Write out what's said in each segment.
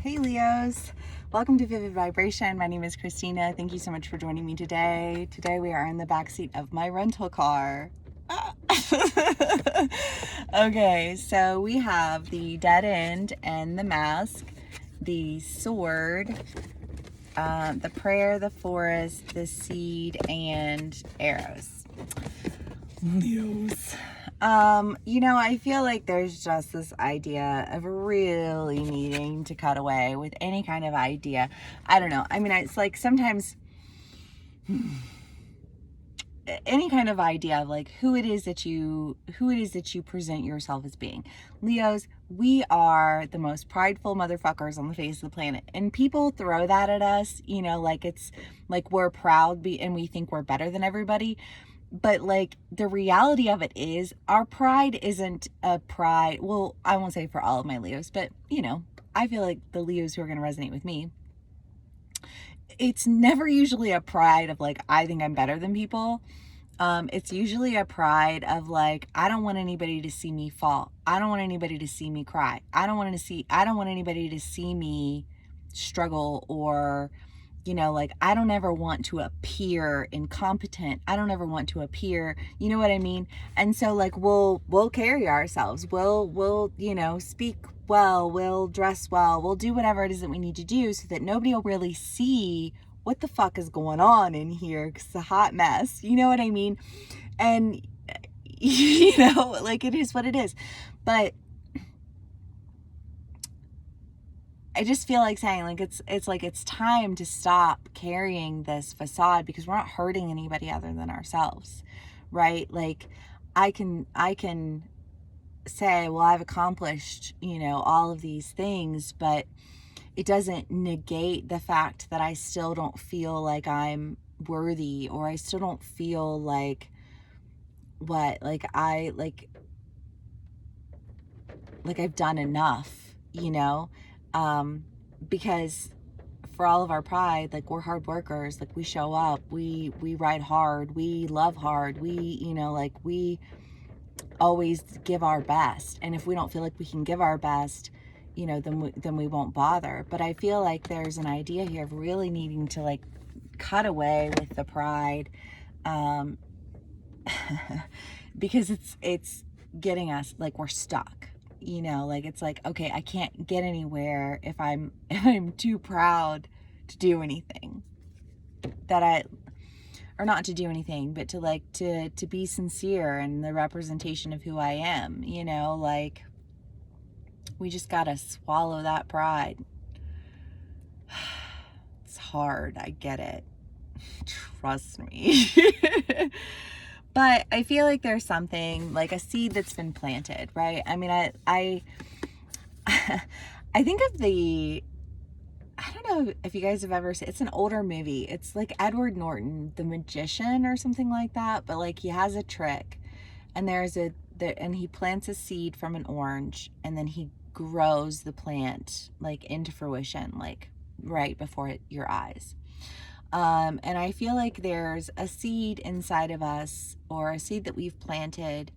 Hey Leos, welcome to Vivid Vibration. My name is Christina. Thank you so much for joining me today. Today we are in the backseat of my rental car. Okay, so we have the dead end and the mask, the sword, the prayer, the forest, the seed, and arrows. Leos. I feel like there's just this idea of really needing to cut away with any kind of idea. I don't know. I mean, it's like sometimes any kind of idea of like who it is that you present yourself as being. Leos, we are the most prideful motherfuckers on the face of the planet. And people throw that at us, like it's like we're proud and we think we're better than everybody. But like the reality of it is our pride isn't a pride. Well, I won't say for all of my Leos, but I feel like the Leos who are going to resonate with me, it's never usually a pride of like, I think I'm better than people. It's usually a pride of like, I don't want anybody to see me fall. I don't want anybody to see me cry. I don't want anybody to see me struggle or like I don't ever want to appear incompetent. I don't ever want to appear, you know what I mean? And so like we'll carry ourselves. We'll speak well, we'll dress well, we'll do whatever it is that we need to do so that nobody will really see what the fuck is going on in here, 'cause it's a hot mess. You know what I mean? And like it is what it is. But I just feel like saying like it's time to stop carrying this facade because we're not hurting anybody other than ourselves, right? Like I can say, well, I've accomplished, all of these things, but it doesn't negate the fact that I still don't feel like I'm worthy, or I still don't feel like I've done enough, because for all of our pride, like we're hard workers, like we show up, we ride hard, we love hard, we always give our best. And if we don't feel like we can give our best, then we won't bother. But I feel like there's an idea here of really needing to like cut away with the pride, because it's getting us like we're stuck. Like it's like, okay, I can't get anywhere if I'm too proud to do anything or not to do anything, but to like to be sincere in the representation of who I am. Like we just gotta swallow that pride. It's hard, I get it. Trust me. But I feel like there's something like a seed that's been planted, right? I mean, I think of I don't know if you guys have ever seen, it's an older movie. It's like Edward Norton, the magician or something like that. But like he has a trick, and and he plants a seed from an orange, and then he grows the plant like into fruition, like right before your eyes. And I feel like there's a seed inside of us, or a seed that we've planted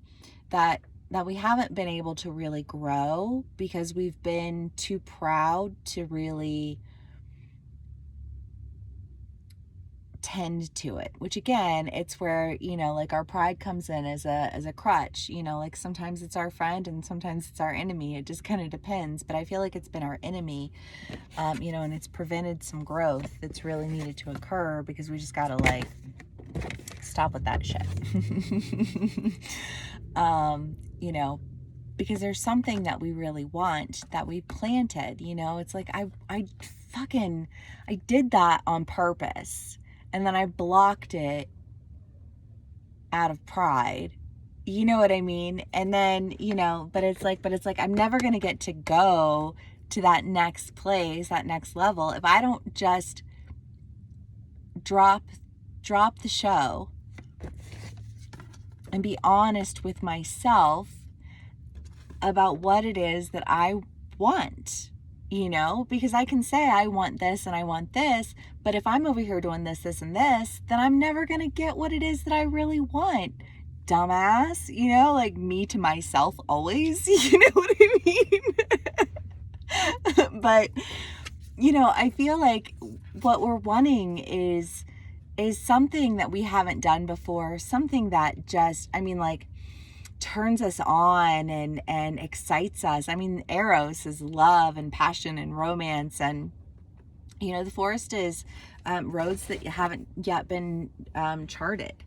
that we haven't been able to really grow because we've been too proud to really tend to it, which again, it's where like our pride comes in as a crutch. Like sometimes it's our friend and sometimes it's our enemy. It just kind of depends, but I feel like it's been our enemy, and it's prevented some growth that's really needed to occur, because we just gotta like stop with that shit. Because there's something that we really want that we planted. It's like I did that on purpose, and then I blocked it out of pride. You know what I mean? And then, but it's like I'm never going to get to go to that next place, that next level, if I don't just drop the show and be honest with myself about what it is that I want. Because I can say I want this and I want this, but if I'm over here doing this, this, and this, then I'm never going to get what it is that I really want. Dumbass, like me to myself always, you know what I mean? But you know, I feel like what we're wanting is something that we haven't done before, something that just, I mean, like, turns us on and excites us. I mean, Eros is love and passion and romance, and you know, the forest is roads that haven't yet been charted.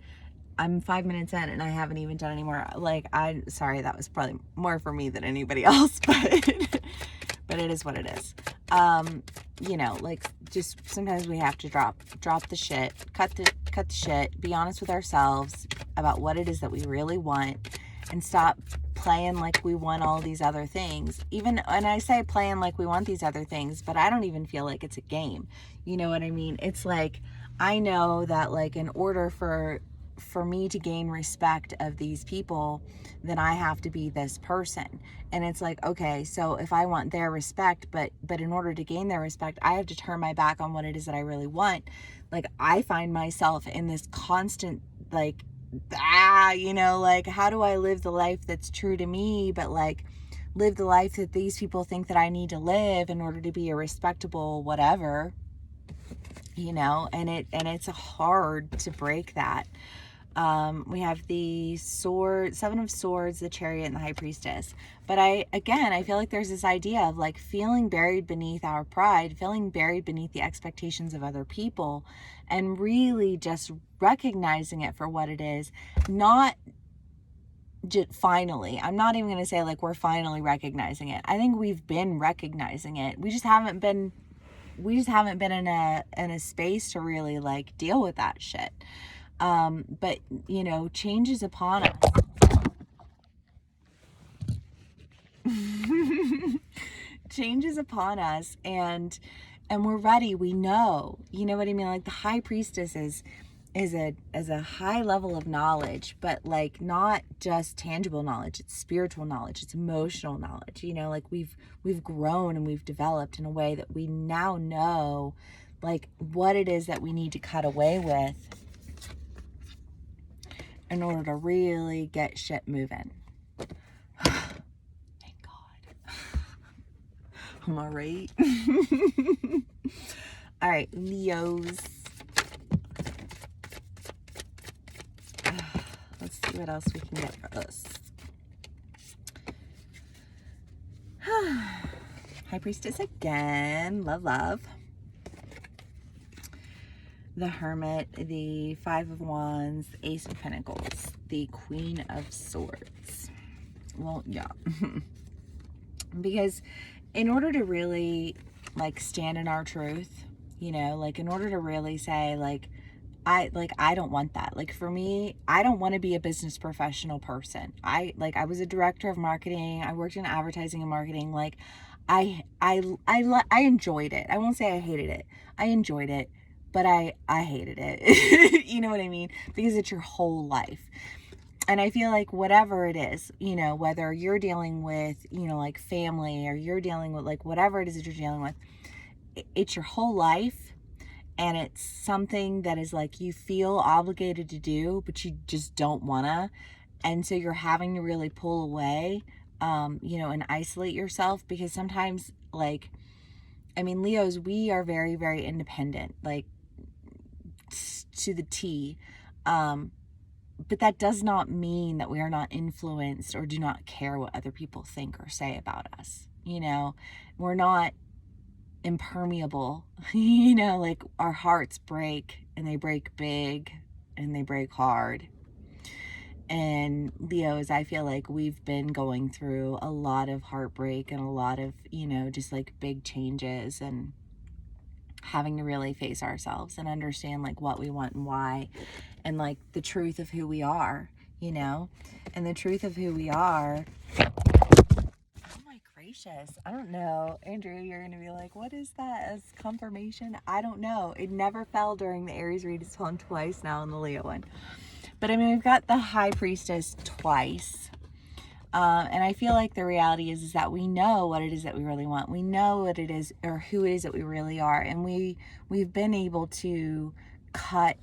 I'm 5 minutes in and I haven't even done any more. Like, I'm sorry, that was probably more for me than anybody else, but it is what it is. You know, like, just sometimes we have to drop the shit, cut the shit, be honest with ourselves about what it is that we really want, and stop playing like we want all these other things. Even, and I say playing like we want these other things, but I don't even feel like it's a game. You know what I mean? It's like, I know that, like, in order for me to gain respect of these people, then I have to be this person. And it's like, okay, so if I want their respect, but in order to gain their respect, I have to turn my back on what it is that I really want. Like, I find myself in this constant, like, you know, like, how do I live the life that's true to me, but like live the life that these people think that I need to live in order to be a respectable whatever, you know? And it's hard to break that. We have the sword, Seven of Swords, the Chariot, and the High Priestess. But I feel like there's this idea of, like, feeling buried beneath our pride, feeling buried beneath the expectations of other people, and really just recognizing it for what it is. Not just finally, I'm not even going to say, like, we're finally recognizing it. I think we've been recognizing it. We just haven't been in a space to really, like, deal with that shit. But you know, change is upon us. Change is upon us, and we're ready. We know, you know what I mean? Like, the High Priestess is a high level of knowledge, but, like, not just tangible knowledge. It's spiritual knowledge. It's emotional knowledge. You know, like, we've grown and we've developed in a way that we now know, like, what it is that we need to cut away with in order to really get shit moving. Thank God. Am I right? All right, Leos. Let's see what else we can get for us. High Priestess again. Love. The Hermit, the Five of Wands, Ace of Pentacles, the Queen of Swords. Well, yeah. Because in order to really, like, stand in our truth, you know, like, in order to really say, like, I don't want that. Like, for me, I don't want to be a business professional person. I was a director of marketing. I worked in advertising and marketing. Like, I enjoyed it. I won't say I hated it. I enjoyed it, but I hated it. You know what I mean? Because it's your whole life. And I feel like whatever it is, you know, whether you're dealing with, you know, like, family, or you're dealing with, like, whatever it is that you're dealing with, it's your whole life. And it's something that is, like, you feel obligated to do, but you just don't wanna. And so you're having to really pull away, you know, and isolate yourself, because sometimes, like, I mean, Leos, we are very, very independent, like, to the T. But that does not mean that we are not influenced or do not care what other people think or say about us. You know, we're not impermeable. You know, like, our hearts break, and they break big, and they break hard. And Leos, I feel like we've been going through a lot of heartbreak and a lot of, you know, just, like, big changes, and having to really face ourselves and understand, like, what we want and why, and, like, the truth of who we are, you know. And the truth of who we are, oh my gracious, I don't know, Andrew, you're gonna be like, what is that as confirmation? I don't know. It never fell during the Aries read. It's fallen twice now in the Leo one. But I mean, we've got the High Priestess twice. And I feel like the reality is that we know what it is that we really want. We know what it is, or who it is that we really are. And we've been able to cut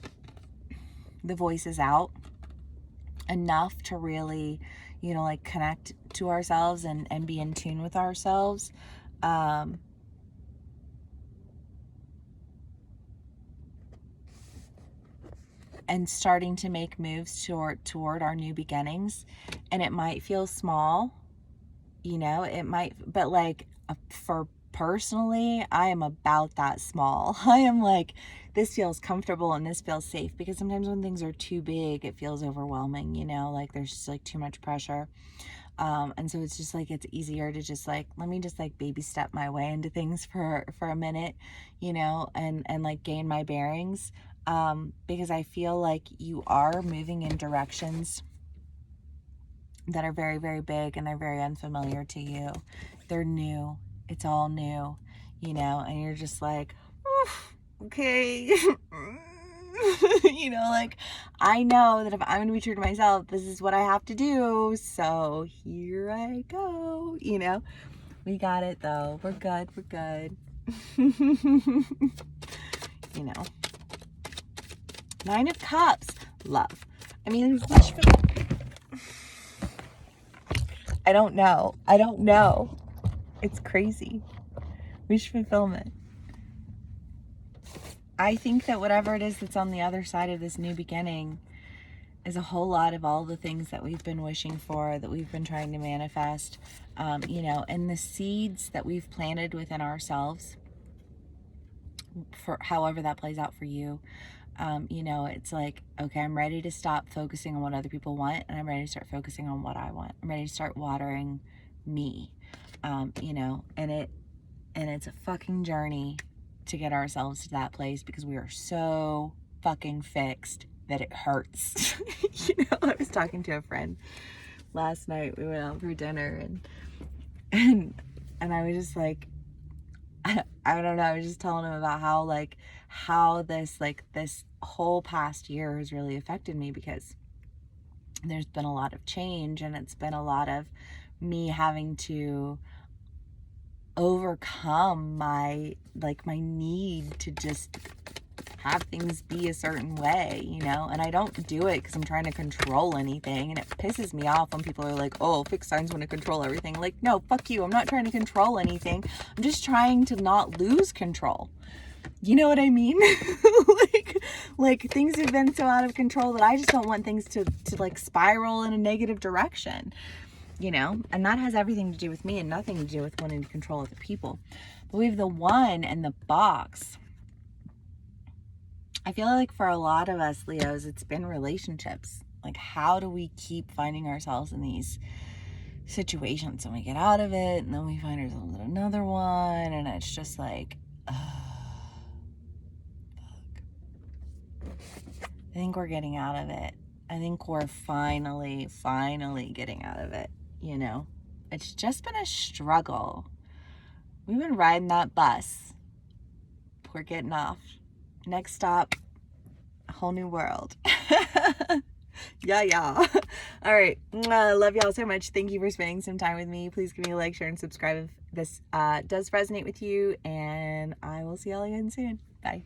the voices out enough to really, you know, like, connect to ourselves and be in tune with ourselves. and starting to make moves toward our new beginnings. And it might feel small, you know, it might, but like for personally, I am about that small. I am like, this feels comfortable and this feels safe, because sometimes when things are too big, it feels overwhelming, you know, like there's just like too much pressure. And so it's just like, it's easier to just like, let me just like baby step my way into things for a minute, you know, and like gain my bearings. Because I feel like you are moving in directions that are very, very big, and they're very unfamiliar to you. They're new. It's all new, you know, and you're just like, okay. You know, like, I know that if I'm gonna be true to myself, this is what I have to do, so here I go, you know. We got it though. We're good. You know. 9 of Cups. Love. I mean, I don't know. It's crazy. Wish fulfillment. I think that whatever it is that's on the other side of this new beginning is a whole lot of all the things that we've been wishing for, that we've been trying to manifest, you know, and the seeds that we've planted within ourselves, for however that plays out for you. You know, it's like, okay, I'm ready to stop focusing on what other people want, and I'm ready to start focusing on what I want. I'm ready to start watering me, you know, and it's a fucking journey to get ourselves to that place, because we are so fucking fixed that it hurts. You know, I was talking to a friend last night. We went out for dinner, and I was just like, I don't know, I was just telling him about how this whole past year has really affected me, because there's been a lot of change, and it's been a lot of me having to overcome my need to just have things be a certain way, you know. And I don't do it because I'm trying to control anything, and it pisses me off when people are like, oh, fixed signs want to control everything. Like, no, fuck you. I'm not trying to control anything. I'm just trying to not lose control. You know what I mean? like things have been so out of control that I just don't want things to like spiral in a negative direction, you know. And that has everything to do with me and nothing to do with wanting to control other people. But we have the 1 and the box. I feel like for a lot of us Leos, it's been relationships. Like, how do we keep finding ourselves in these situations, and we get out of it, and then we find ourselves in another one, and it's just like, fuck. I think we're getting out of it. I think we're finally getting out of it, you know. It's just been a struggle. We've been riding that bus. We're getting off. Next stop, a whole new world. Yeah. All right. Love y'all so much. Thank you for spending some time with me. Please give me a like, share, and subscribe if this does resonate with you. And I will see y'all again soon. Bye.